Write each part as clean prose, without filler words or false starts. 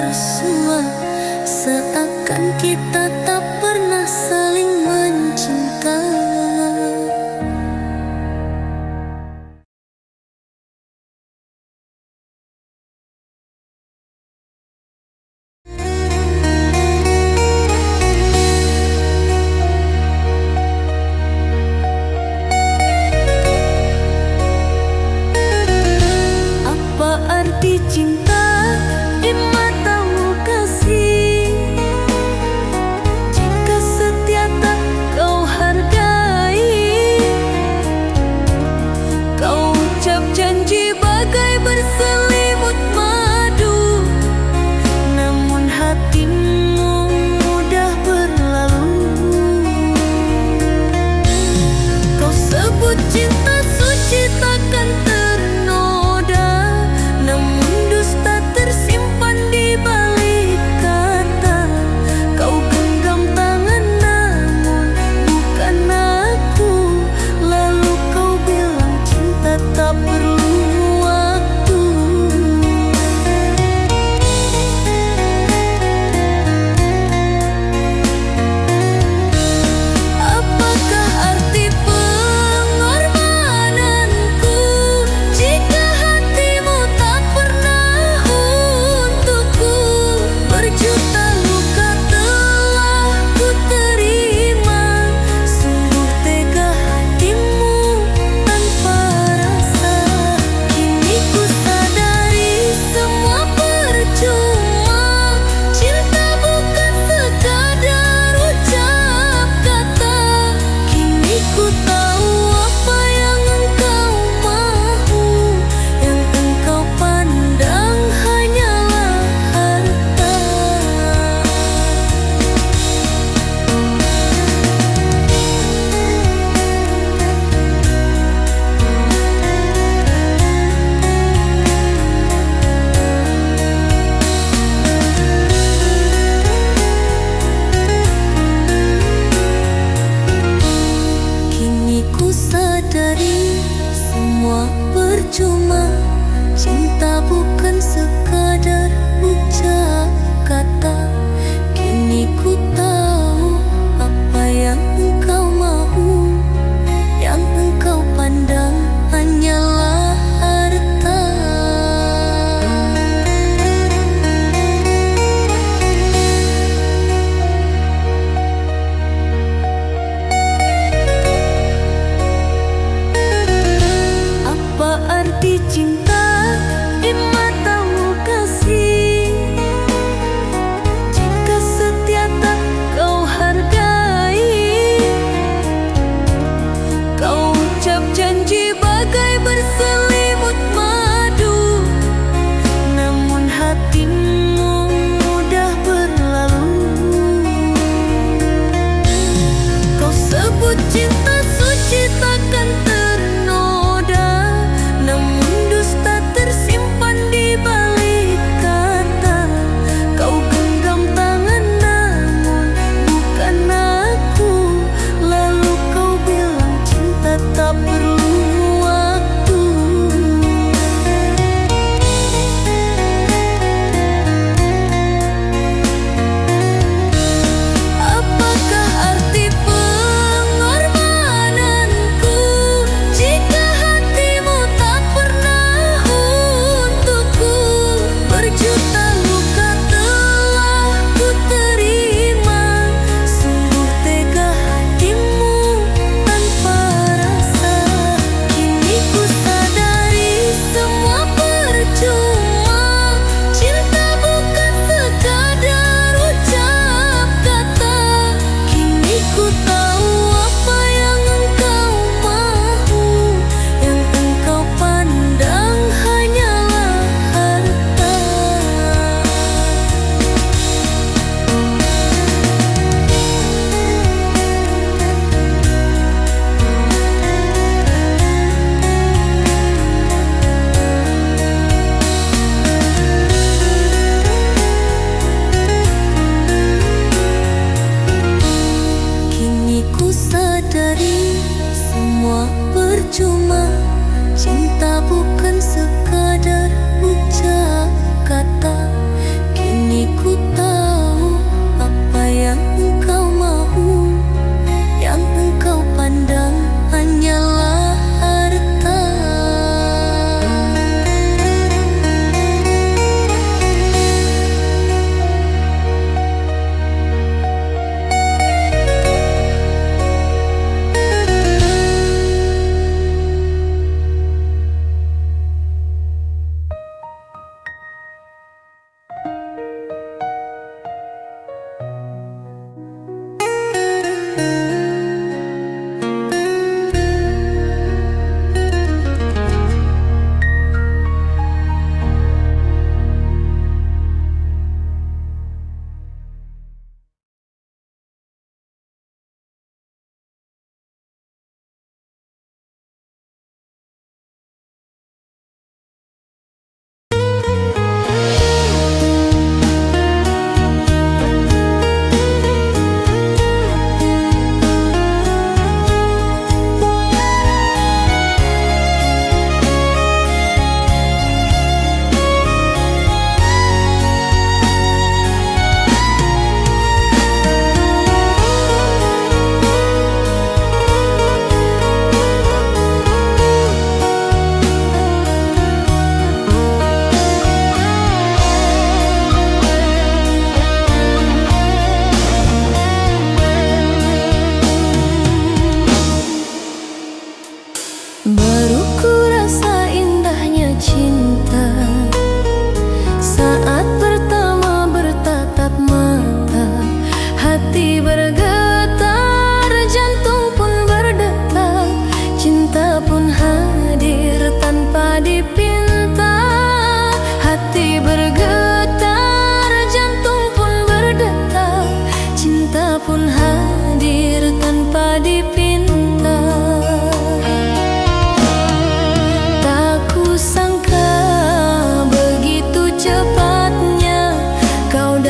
bersua, seakan kita tak pernah saling mencinta. Apa arti cinta di matamu kasih, jika setia tak kau hargai?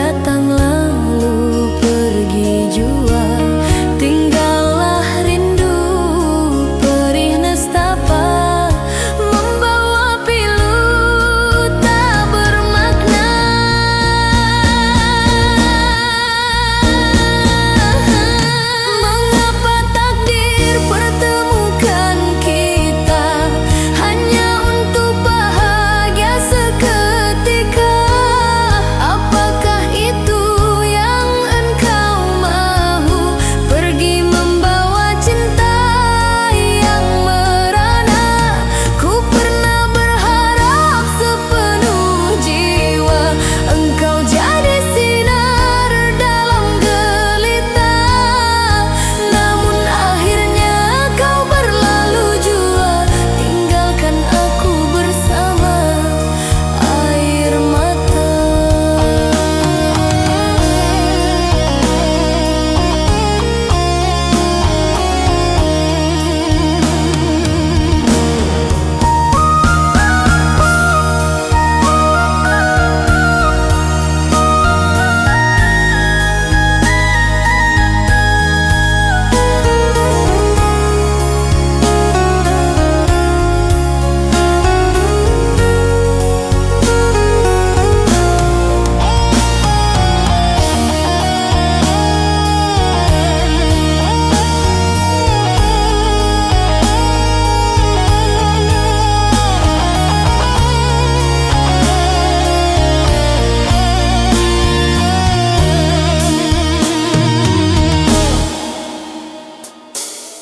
datang lalu pergi jua, tinggallah rindu perih nestapa, membawa pilu tak bermakna. Mengapa takdir pertemukan kita hanya untuk bahagia seketika? Apakah itu yang engkau mahu, pergi membawa cinta yang merana? Ku pernah berharap sepenuh jiwa engkau jadi sinar dalam gelita, namun akhirnya kau berlalu jua, tinggalkan aku bersama air mata.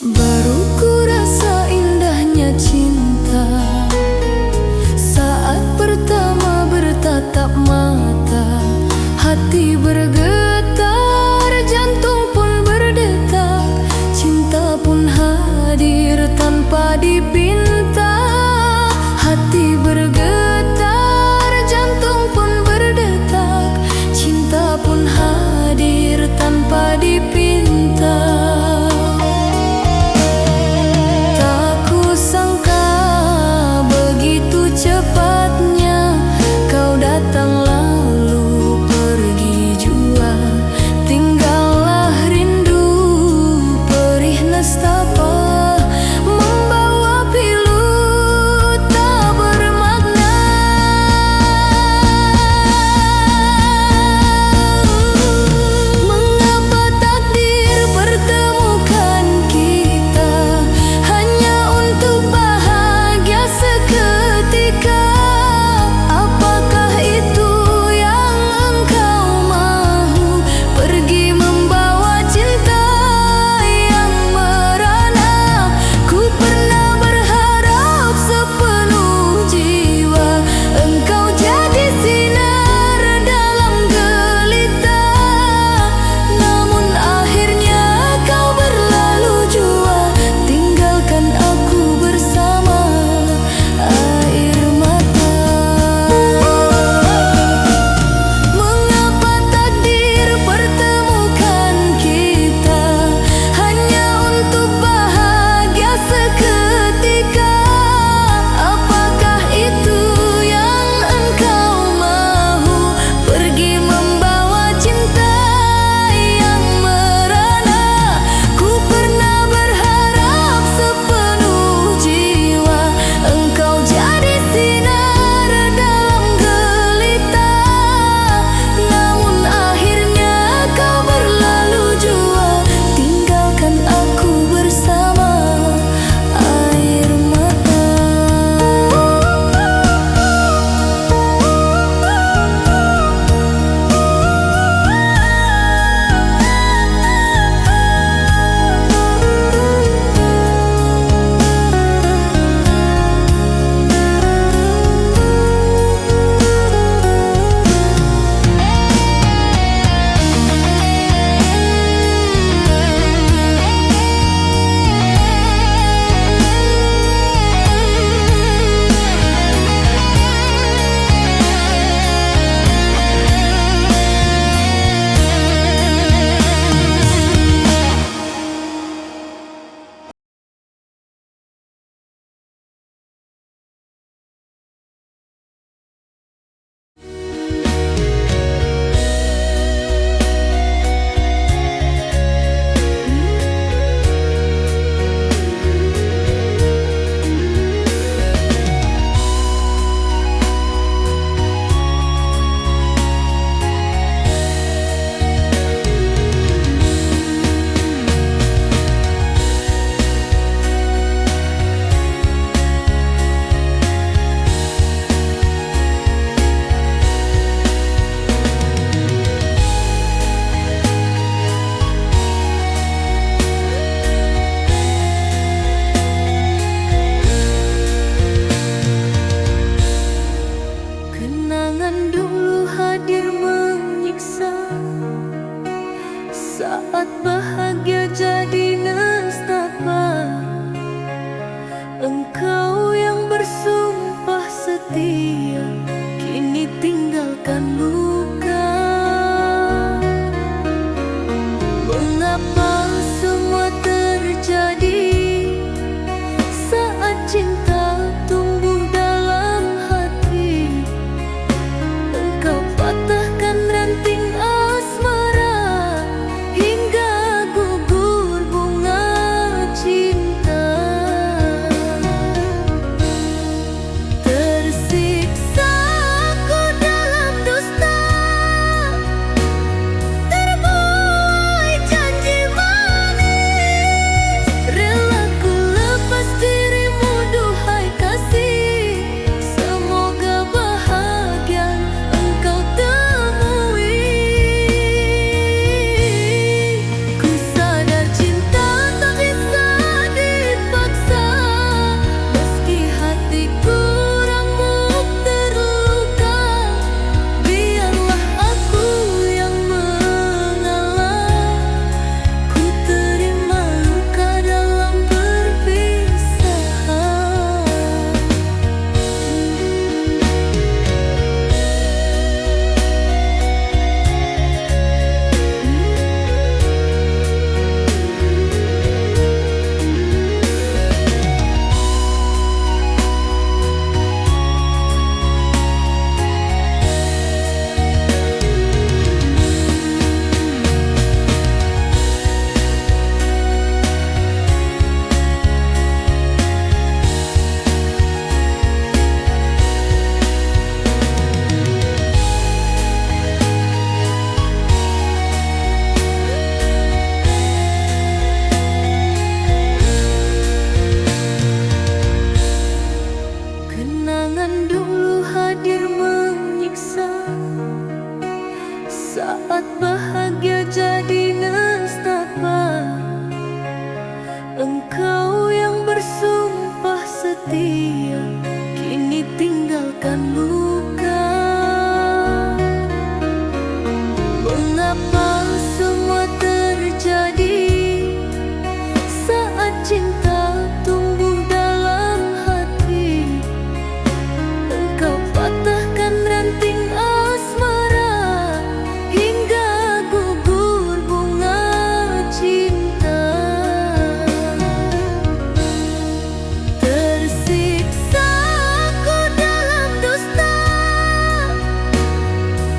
Baru ku rasa indahnya cinta saat pertama bertatap mata, hati bergetar, jantung pun berdetak, cinta pun hadir tanpa dipinta. Hati bergetar, jantung pun berdetak, cinta pun hadir tanpa dipinta. Cepatnya kau datang lalu pergi jua, tinggallah rindu perih nestapa, membawa pilu tak bermakna. Mengapa takdir bahagia jadi nestapa. Engkau yang bersumpah setia, kini tinggalkan luka. Mengapa semua terjadi saat cinta tumbuh dalam hati? Engkau patahkan ranting asmara hingga gugur bunga cinta. Tersiksa aku dalam dusta,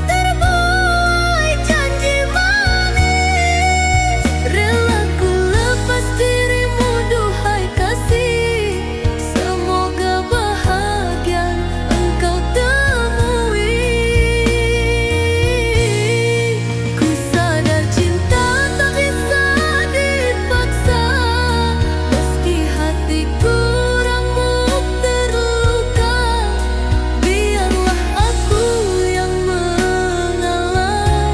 terbuai janji manis. Rela ku lepas dirimu duhai kasih, semoga bahagia engkau temui. Ku sadar cinta tak bisa dipaksa, meski hatiku remuk terluka. Biarlah aku yang mengalah,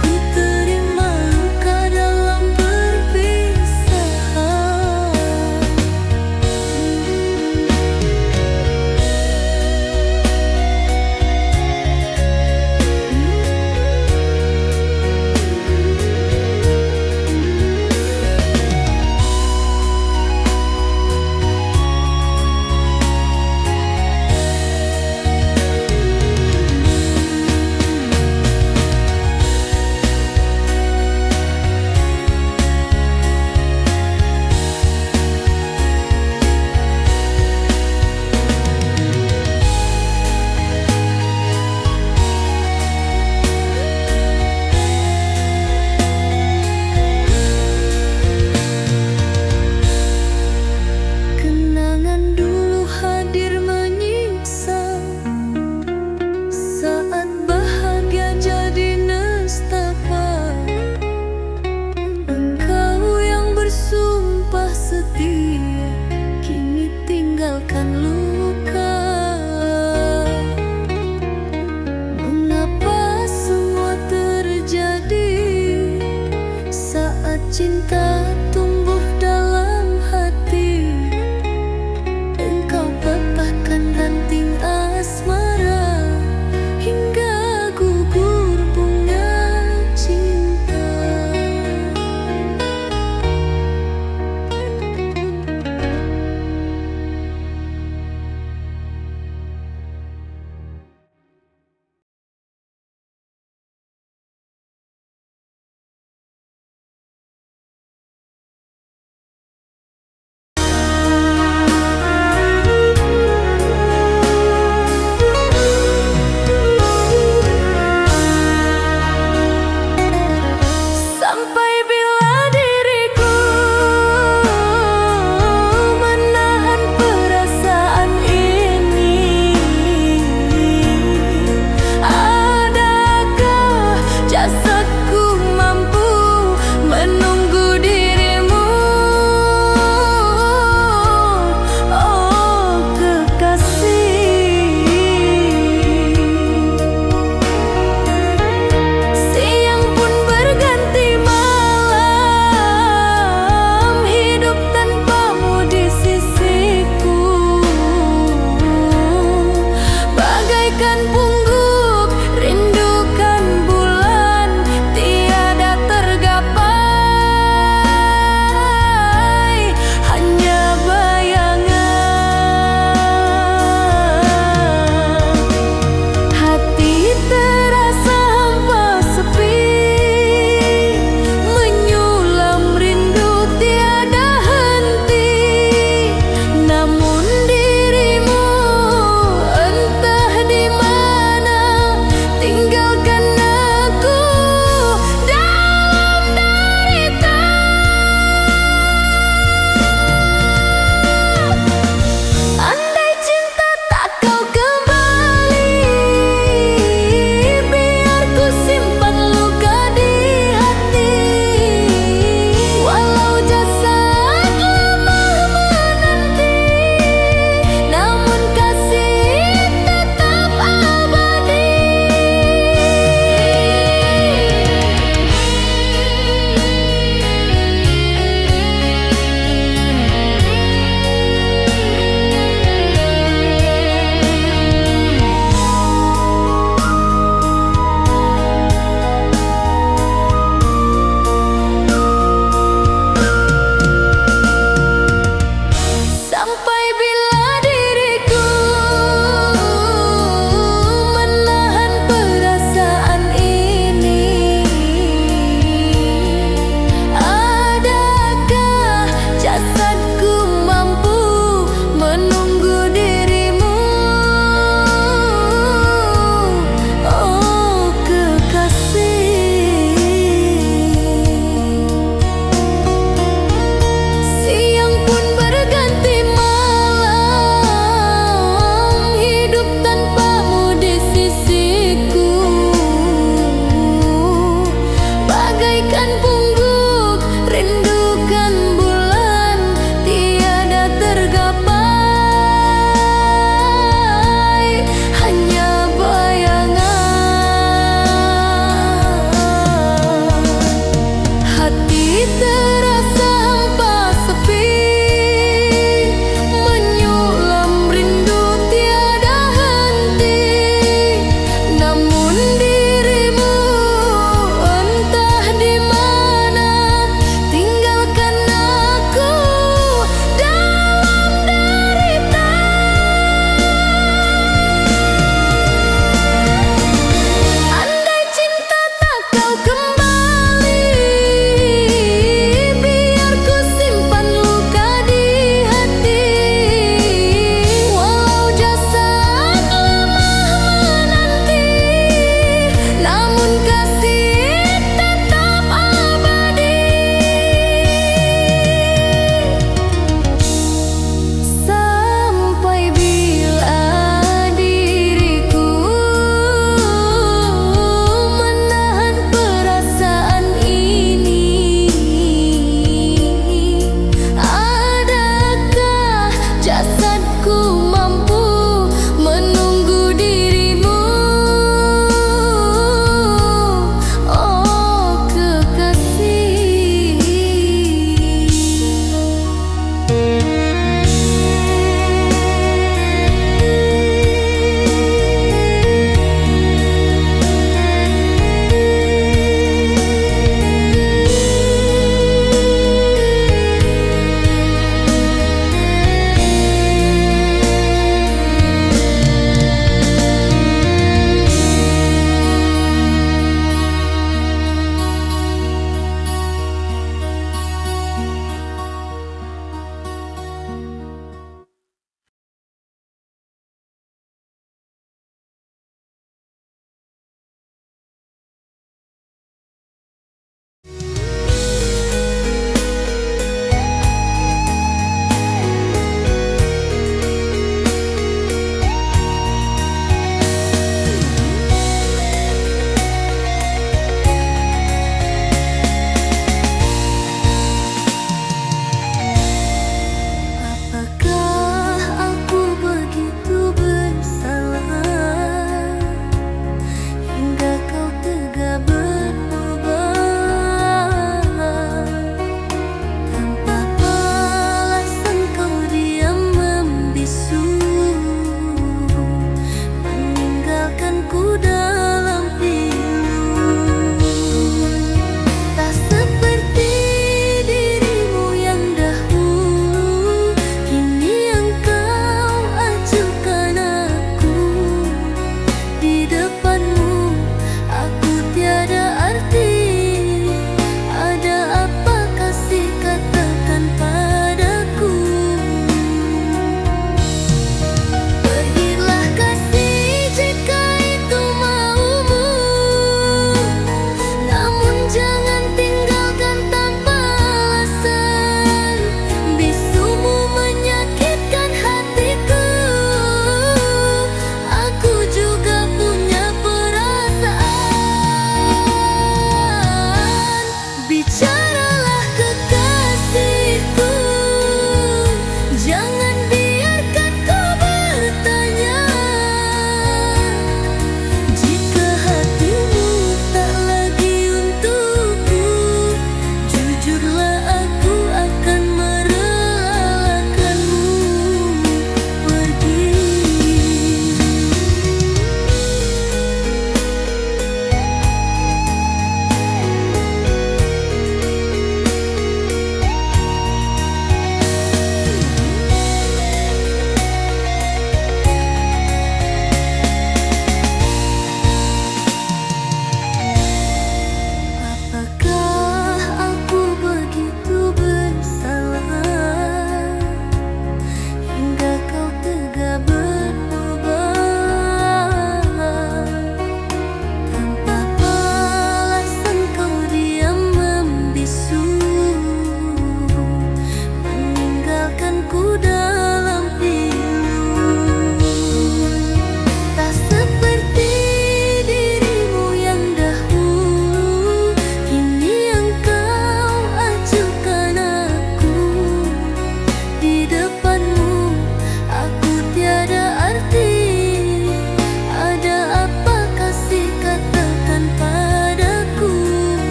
ku terima luka dalam perpisahan. Kenangan dulu hadir menyiksa saat bahagia jadi nestapa. Engkau yang bersumpah setia, kini tinggalkan luka. Mengapa semua terjadi saat cinta tumbuh dalam hati? Engkau patahkan ranting asmara hingga gugur bunga cinta.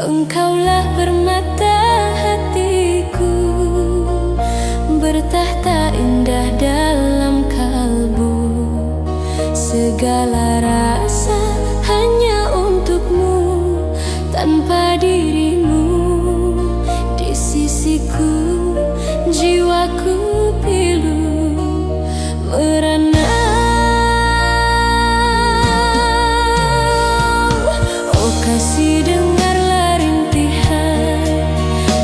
Engkaulah permata hatiku, bertahta indah dalam kalbu. Segala rasa hanya untukmu, tanpa dirimu di sisiku, jiwaku pilu merana. Oh kasih, dengarlah rintihan,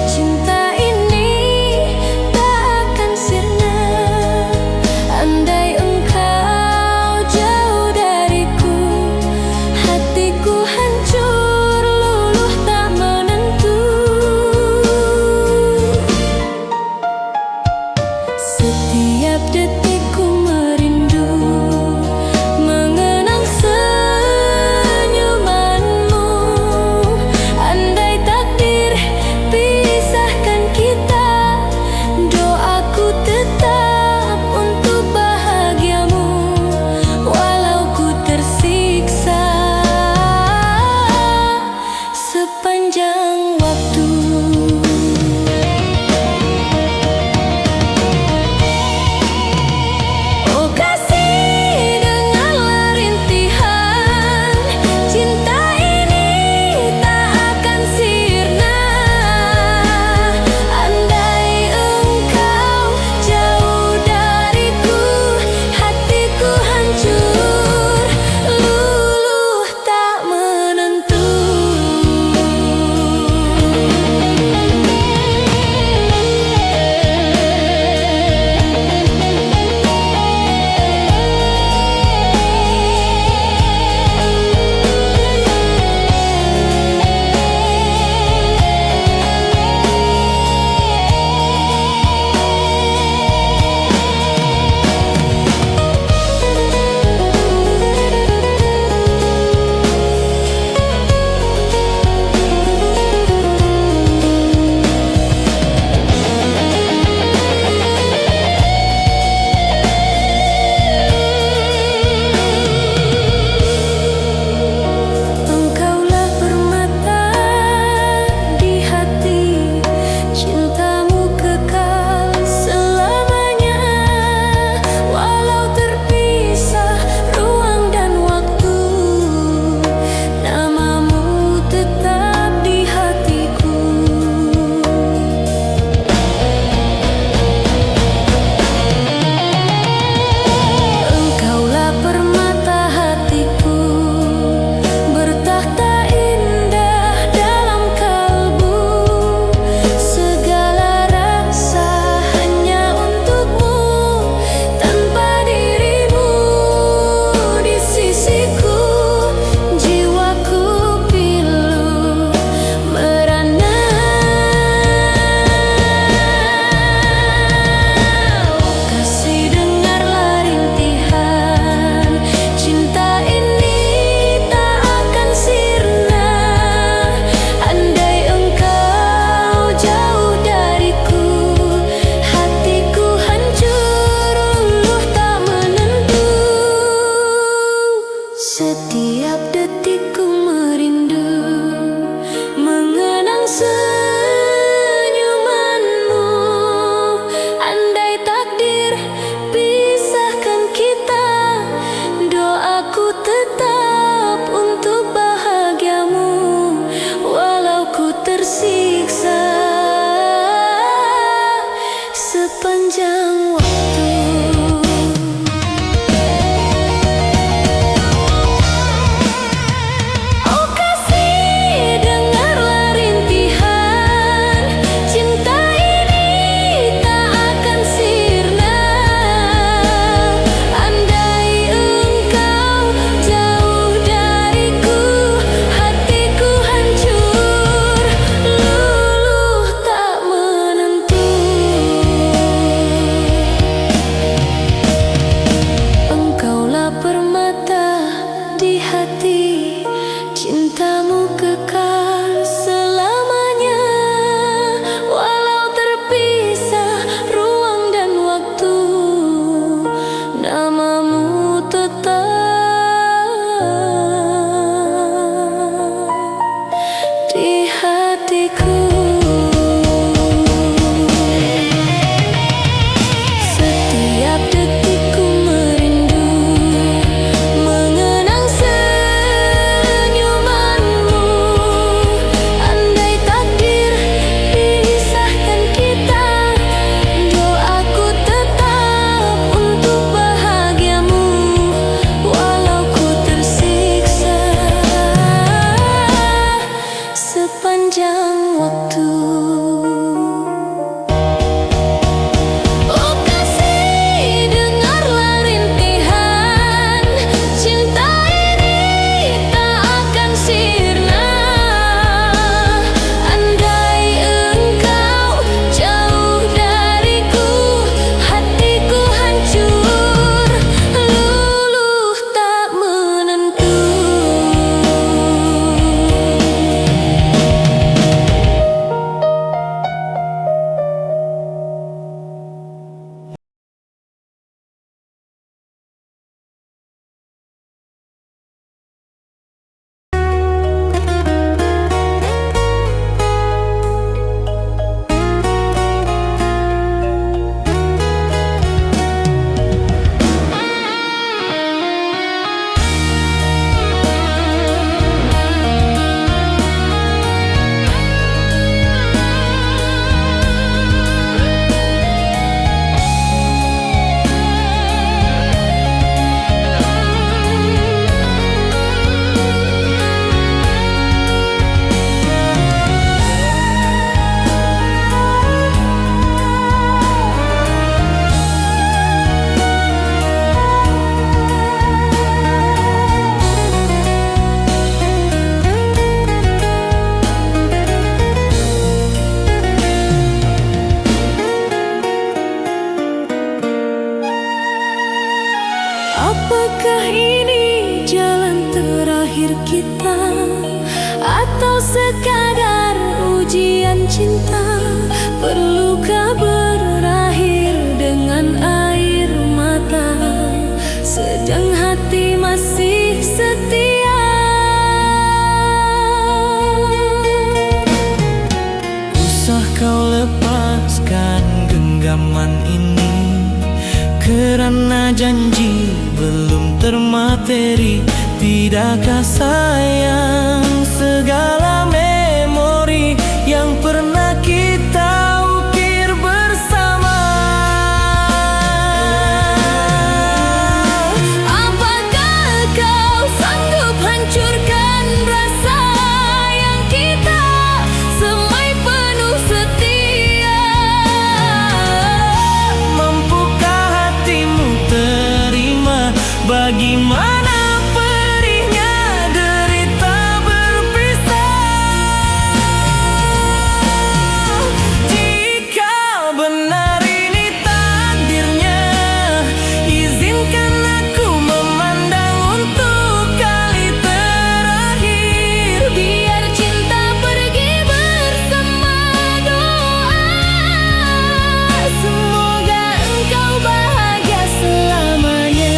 cinta ini tak akan sirna. Andai engkau jauh dariku, hatiku hancur, luluh tak menentu. Setiap detikku merindu, mengenang senyumanmu. Andai takdir pisahkan kita, doaku tetap untuk bahagiamu, walau ku tersiksa sepanjang waktu. Oh kasih, dengarlah rintihan, cinta ini tak akan sirna. Andai engkau jauh dariku, hatiku hancur, luluh tak menentu. Engkaulah permata di hati, cintamu kekal selamanya. Walau terpisah ruang dan waktu, namamu tetap di hatiku. Engkaulah permata hatiku, bertahta indah dalam kalbu. Segala rasa hanya untukmu, tanpa dirimu di sisiku, jiwaku pilu merana. Oh kasih, dengarlah rintihan, cinta ini tak akan sirna. Andai engkau jauh dariku, hatiku hancur, luluh tak menentu. Setiap detikku merindu, mengenang senyumanmu. Andai takdir pisahkan kita, doaku tetap untuk bahagiamu, walau ku tersiksa sepanjang waktu. Oh kasih, dengarlah rintihan, cinta ini tak akan sirna. Andai engkau jauh dariku, hatiku hancur, luluh tak menentu. Engkaulah permata di hati, cintamu kekal selamanya. Walau terpisah ruang dan waktu, namamu tetap di hati. cinta, perlukah berakhir dengan air mata? Sedang hati masih setia. Usah kau lepaskan genggaman ini, kerana janji belum termateri. Tidakkah sayang segala memori yang pernah kita ukir bersama? Apakah kau sanggup hancurkan rasa yang kita semai penuh setia? Mampukah hatimu terima bagaimana perihnya derita berpisah? Jika benar ini takdirnya, izinkan aku memandang untuk kali terakhir. Biar cinta pergi bersama doa, semoga engkau bahagia selamanya.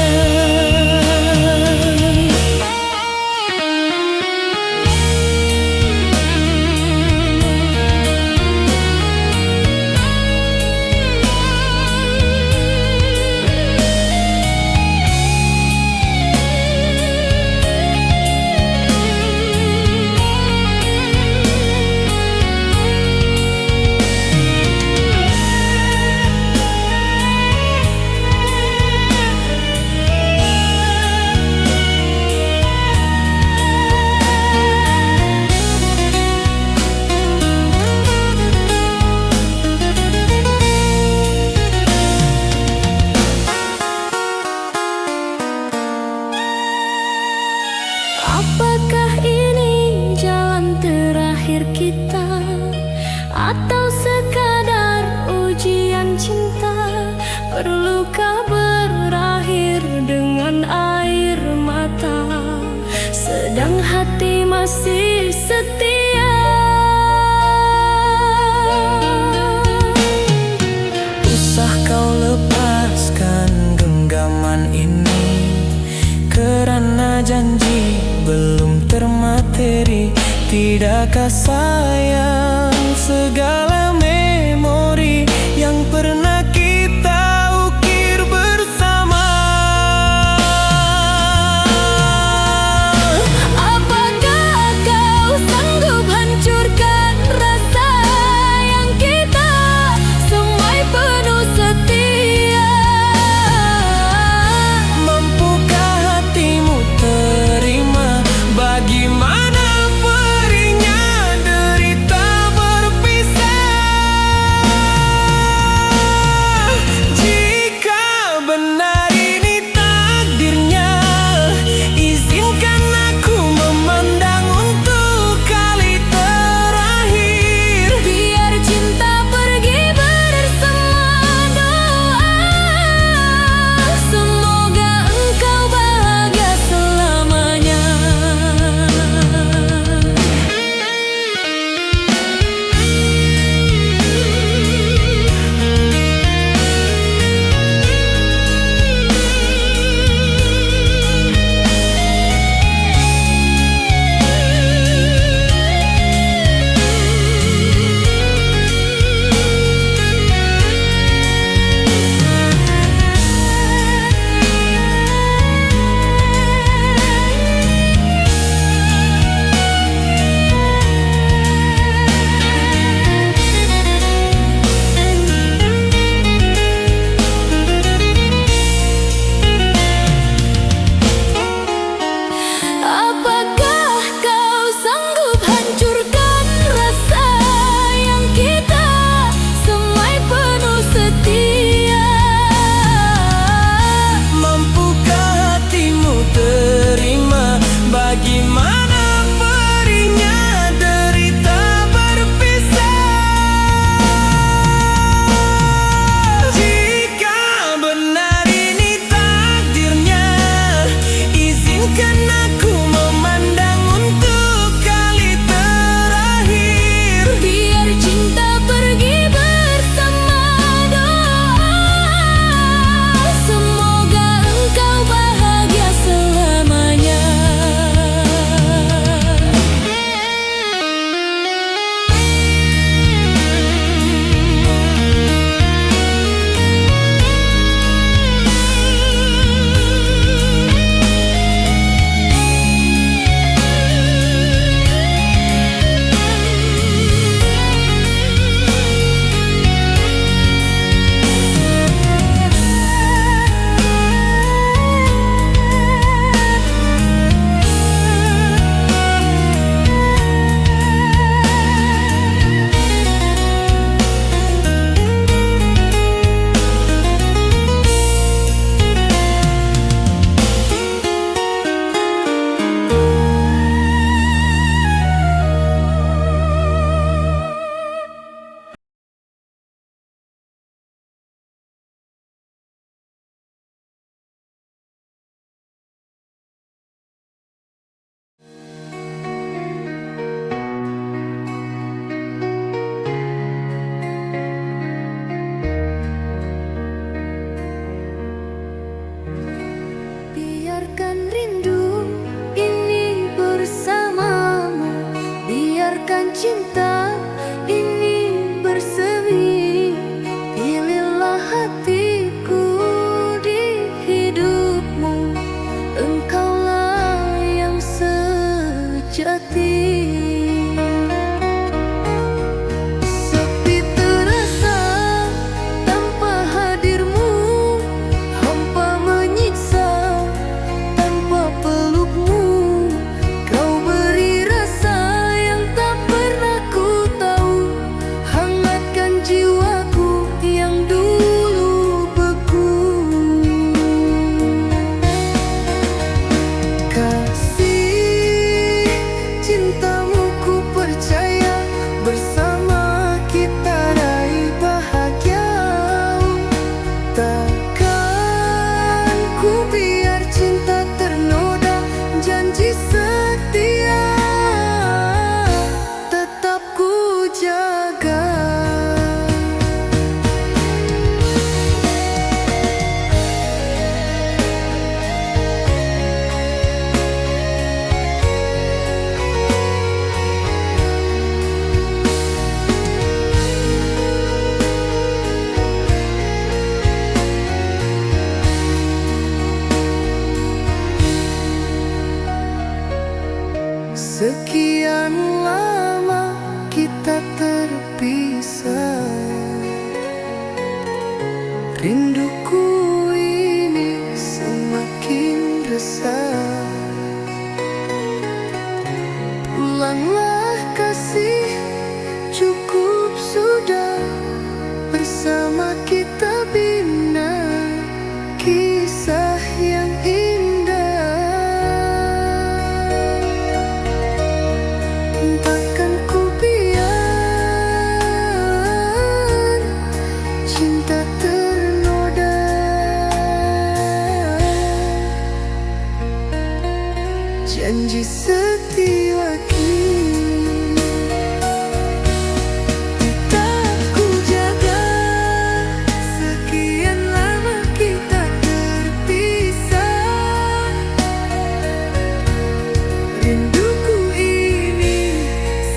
Apakah ini jalan terakhir kita, atau sekadar ujian cinta? Perlukah berakhir dengan air mata? Sedang hati masih setia. Usah kau lepaskan genggaman ini, kerana janji belum termateri. Tidakkah sayang segala memori yang pernah kita ukir bersama? Apakah kau sanggup hancurkan rasa yang kita semai penuh setia? Mampukah hatimu terima bagaimana perihnya derita berpisah? biarkan cinta ini bersemi. Pilihlah hatiku di hidupmu, engkaulah yang sejati. Sepi terasa tanpa hadirmu, hampa menyiksa tanpa pelukmu. Kau beri rasa yang tak pernah ku tahu, hangatkan jiwaku yang dulu beku. Kasih cintamu ku percaya, bersama kita raih bahagia. Takkan ku biar cinta ternoda, janji setia tetap ku jaga. Sekian lama kita terpisah, rinduku ini semakin resah. Pulanglah kasih, cukup sudah, bersama kita bina kisah yang indah. Takkan ku biar cinta ternoda, janji setia kini tetap ku jaga. Sekian lama kita terpisah, rinduku ini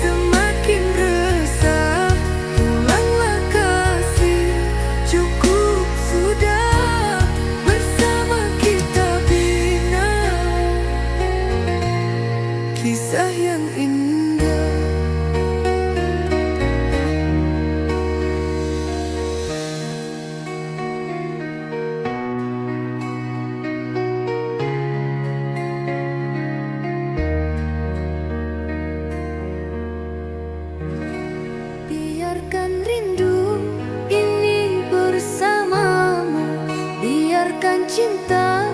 semakin resah. Pulanglah kasih, cukup sudah, bersama kita bina kisah yang indah. Biarkan rindu ini bersamamu, biarkan cinta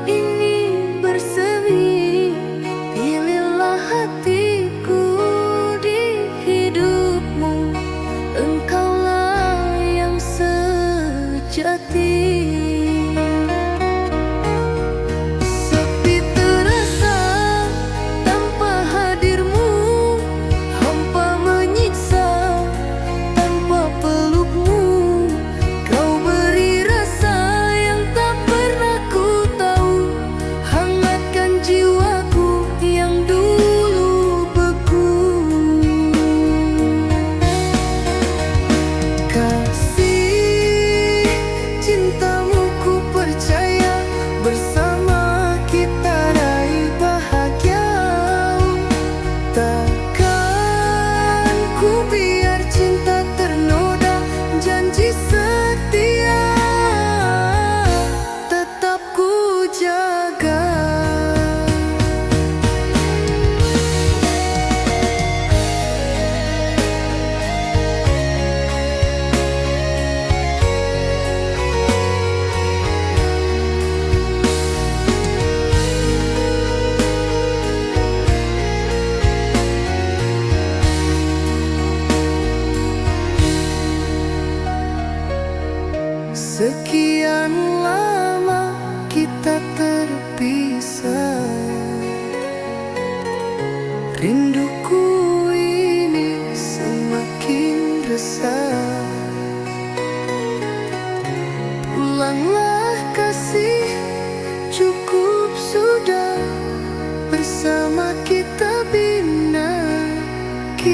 ini bersemi. Pilihlah hatiku di hidupmu, engkaulah yang sejati. Sepi terasa tanpa hadirmu, hampa menyiksa tanpa pelukmu. Kau beri rasa yang tak pernah ku tahu, hangatkan jiwaku yang dulu beku. Kasih cintamu ku percaya, bersama kita raih bahagia. Takkan ku biar cinta ternoda, janji setia tetap ku jaga. Sekian lama kita terpisah, rinduku ini semakin resah. Pulanglah kasih, cukup sudah, bersama kita bina kisah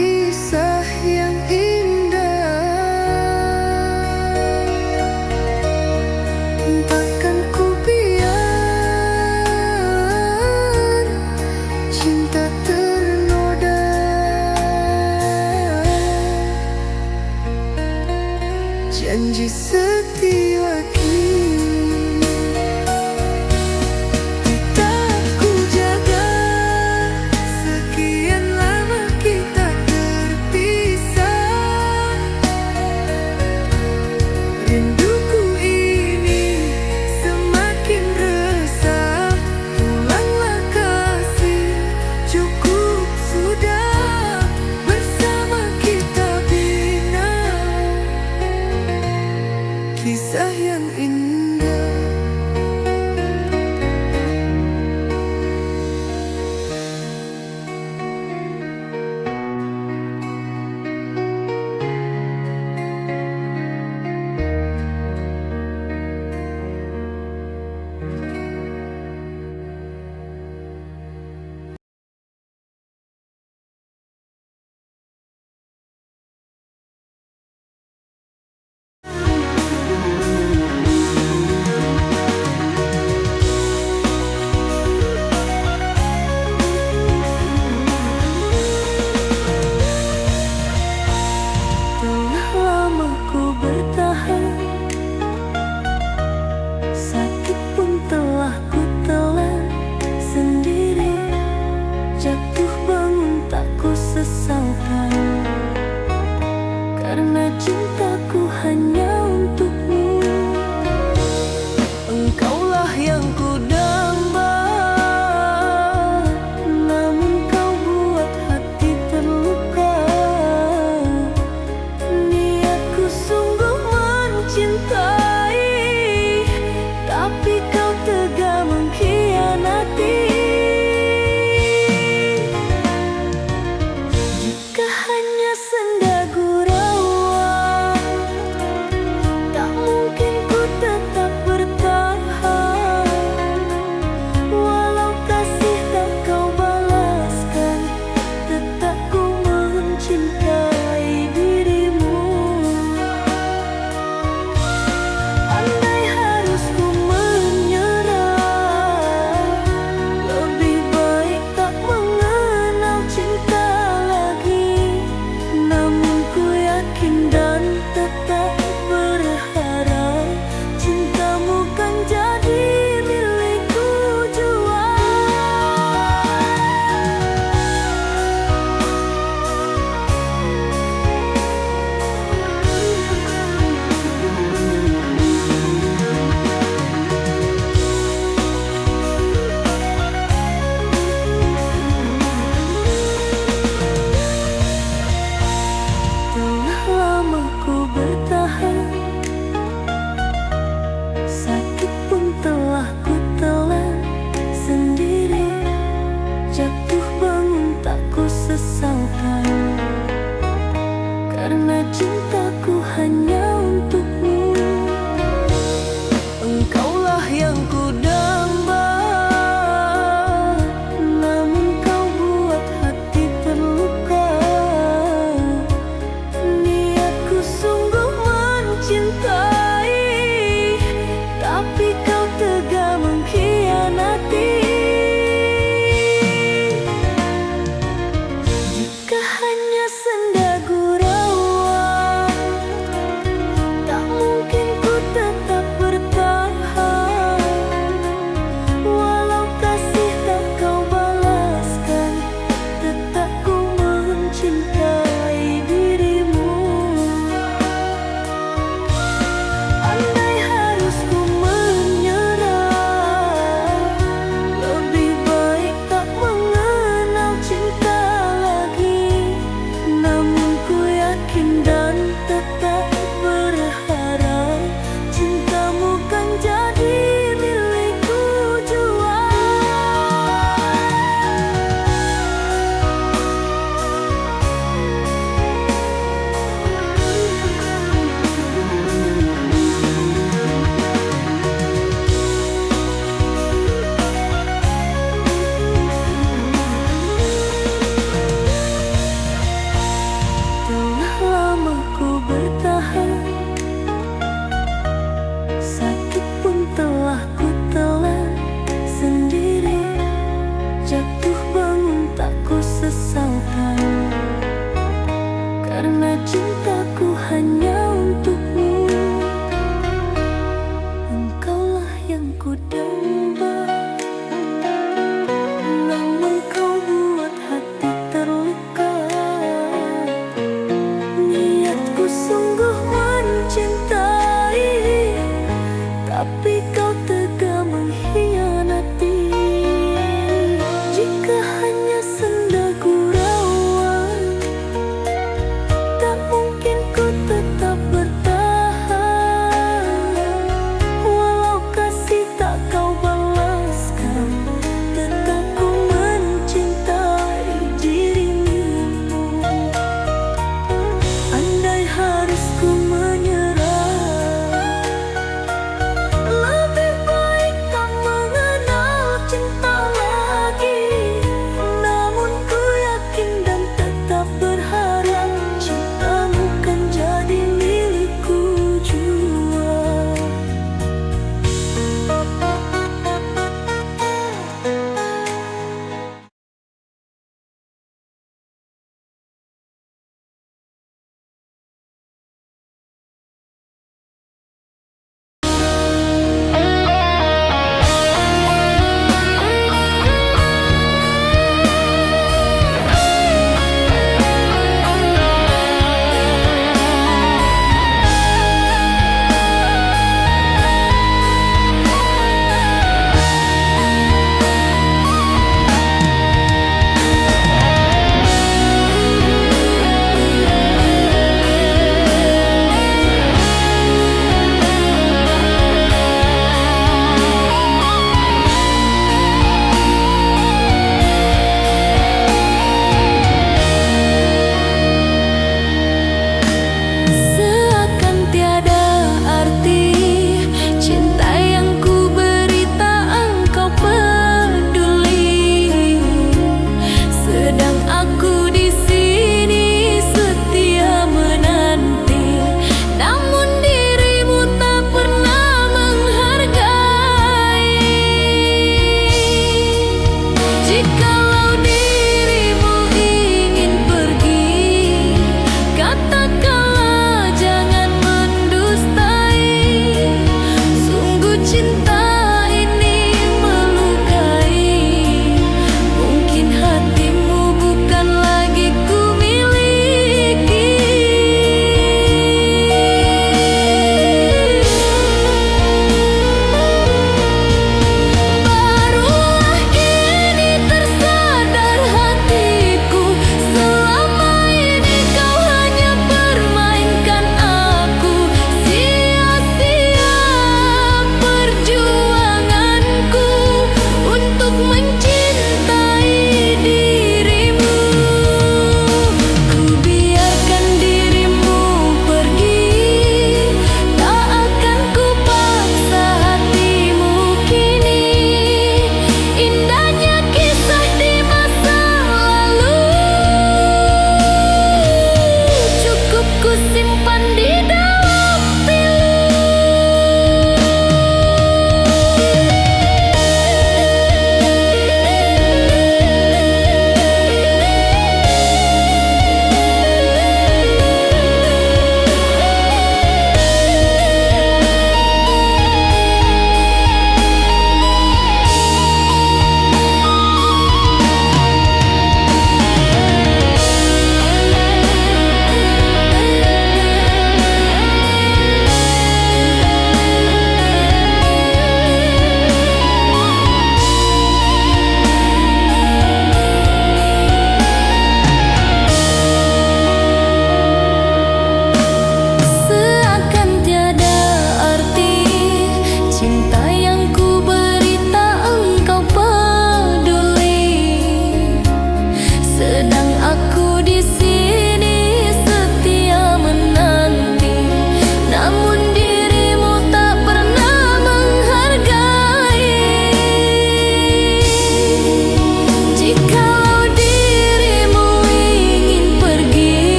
sesalkan, karena cintaku hanya untukmu. Engkaulah yang kudamba, namun kau buat hati terluka. Niatku sungguh mencintai, tapi kau tega mengkhianati.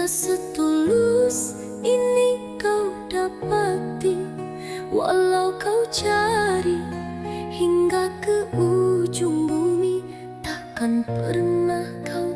Cinta setulus ini kau dapati, walau kau cari hingga ke ujung bumi, takkan pernah kau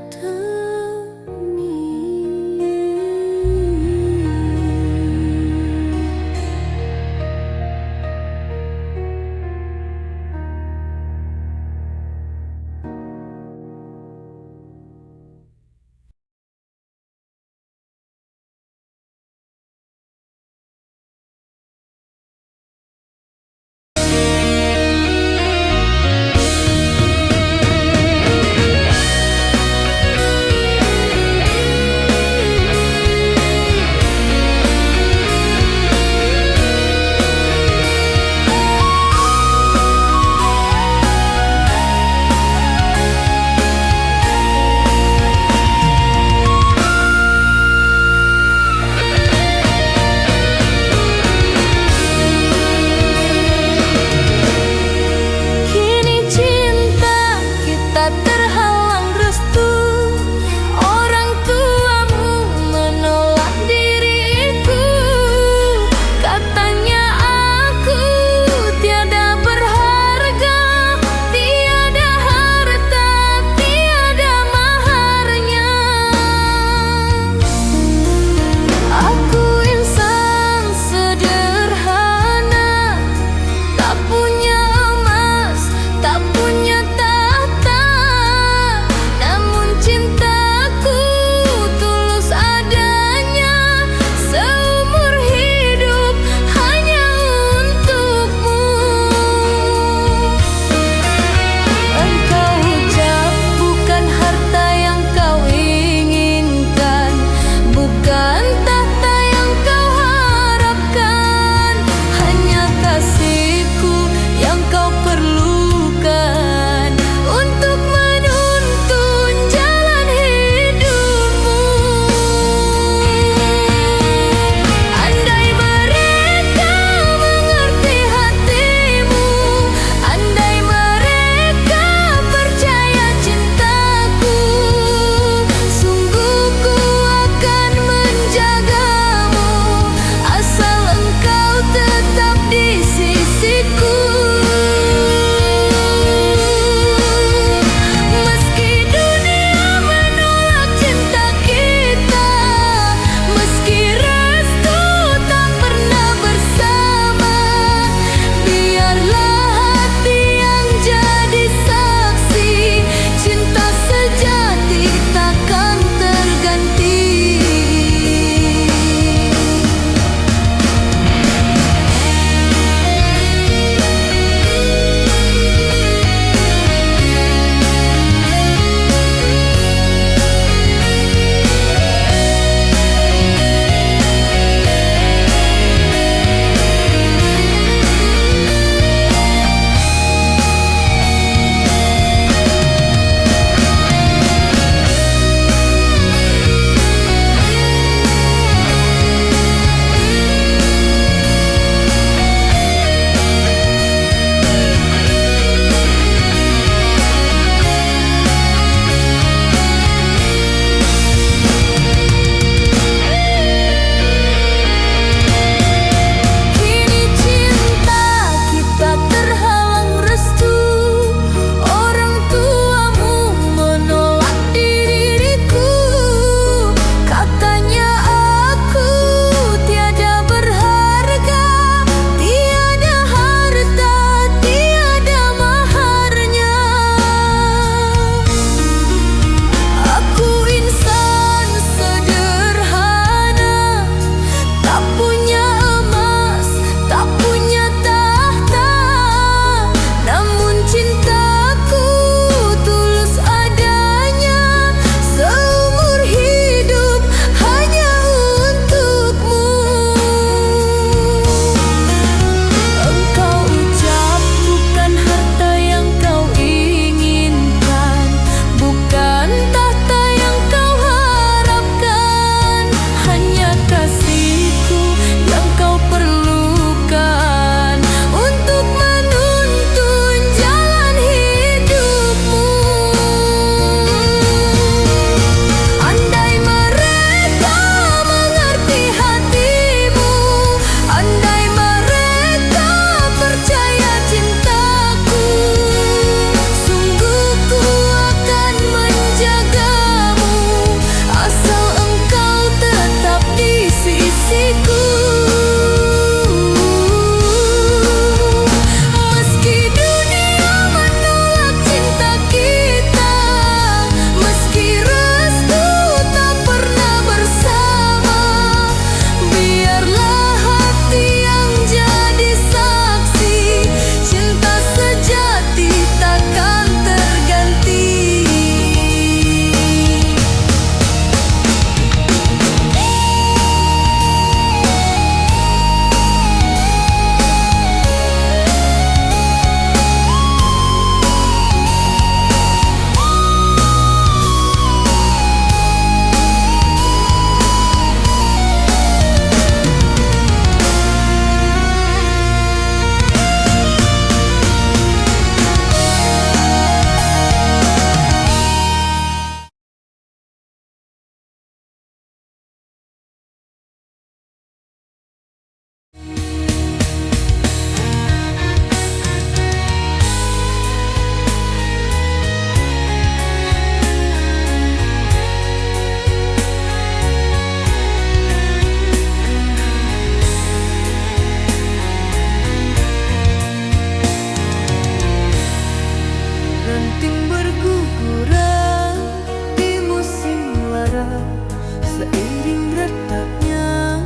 Seiring retaknya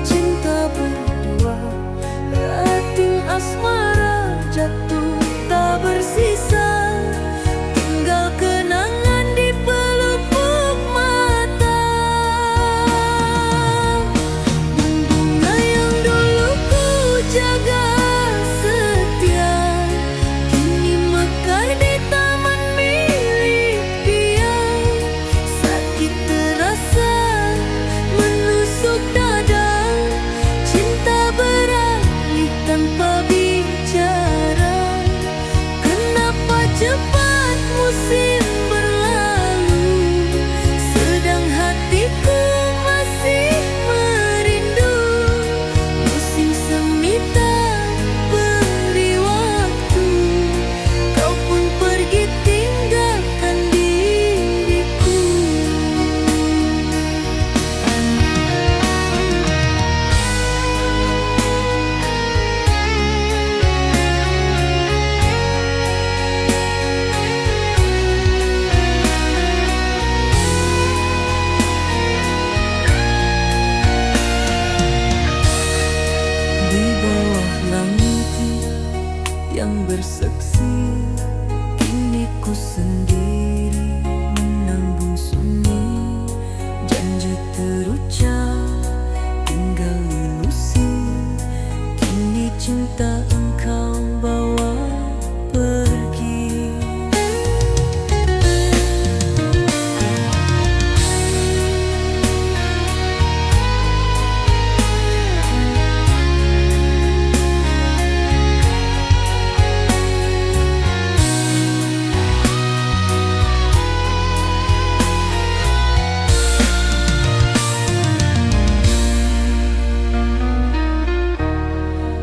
cinta berdua, rating asmara jatuh tak bersisa, tinggal kenangan di pelupuk mata. Bunga yang dulu ku jaga setia, kini mekar di taman milik dia. Sakit terasa menusuk dada, cinta beralih tanpa bicara. Kenapa cepat musim berlalu, sedang hatiku masih merindu. Musim semi tak beri waktu, kau pun pergi tinggalkan diriku. Di bawah langit yang bersaksi, kini ku sendiri menanggung sunyi. Janji terucap, tinggal ilusi. Kini cinta engkau bawa pergi.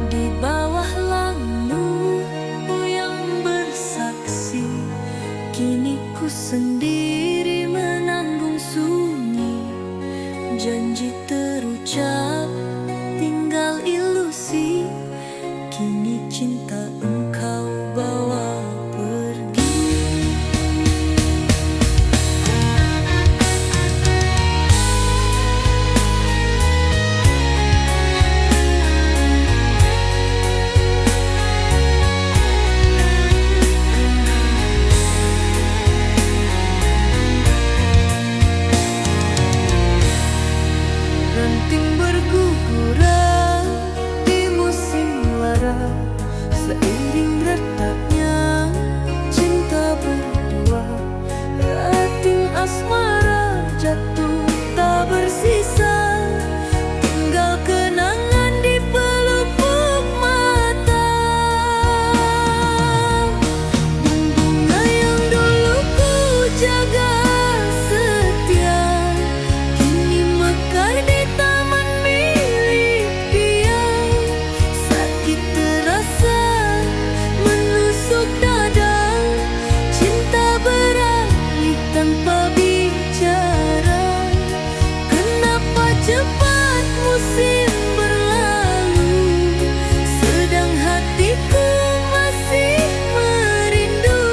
Di bawah langitmu yang bersaksi, kini ku sendiri menanggung sunyi. Janji terucap, tinggal ilusi. Kini cinta engkau bawa pergi. Ranting berguguran di musim lara, seiring retaknya cinta berdua, rating asmara jatuh tak bersisa, tinggal kenangan di pelupuk mata. Bunga yang dulu ku jaga setia, kini mekar di taman milik dia. Sakit terasa menusuk dada, cinta beralih tanpa bicara. Kenapa cepat musim berlalu, sedang hatiku masih merindu.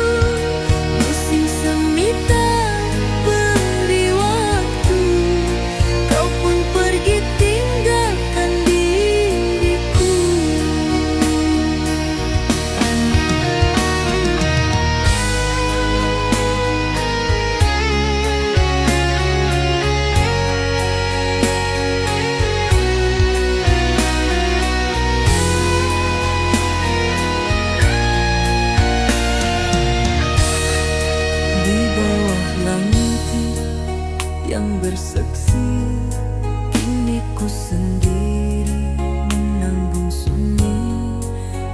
Musim semi tak beri waktu, kau pun pergi tinggalkan diriku. Di bawah langit yang bersaksi, kini ku sendiri menanggung sunyi.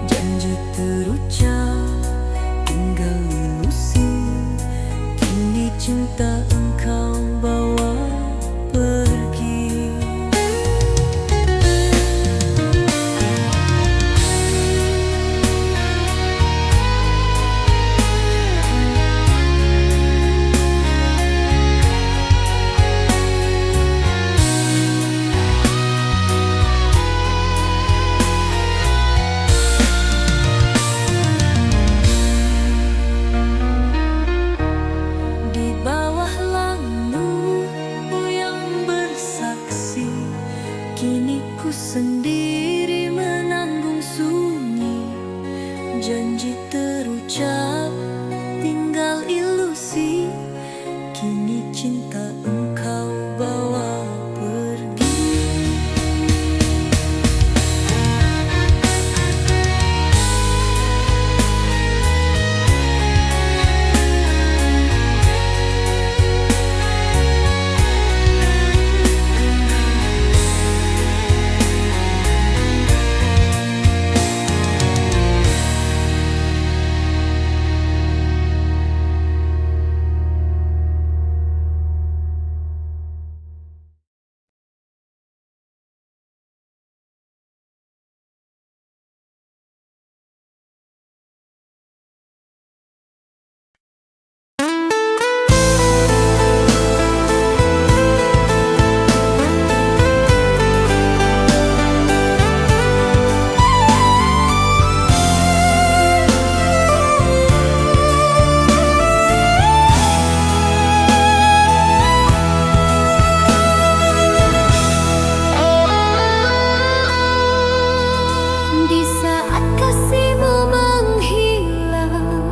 Janji terucap, tinggal ilusi. Kini cinta engkau bawa pergi. Di bawah ku sendiri menanggung sunyi. Janji terucap tinggal ilusi, kini cinta engkau bawa pergi. Di saat kasihmu menghilang,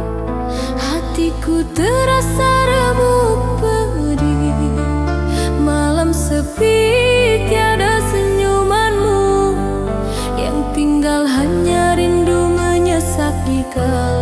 hatiku terasa remuk pedih. Malam sepi tiada senyumanmu, yang tinggal hanya rindu menyesap di kalbu.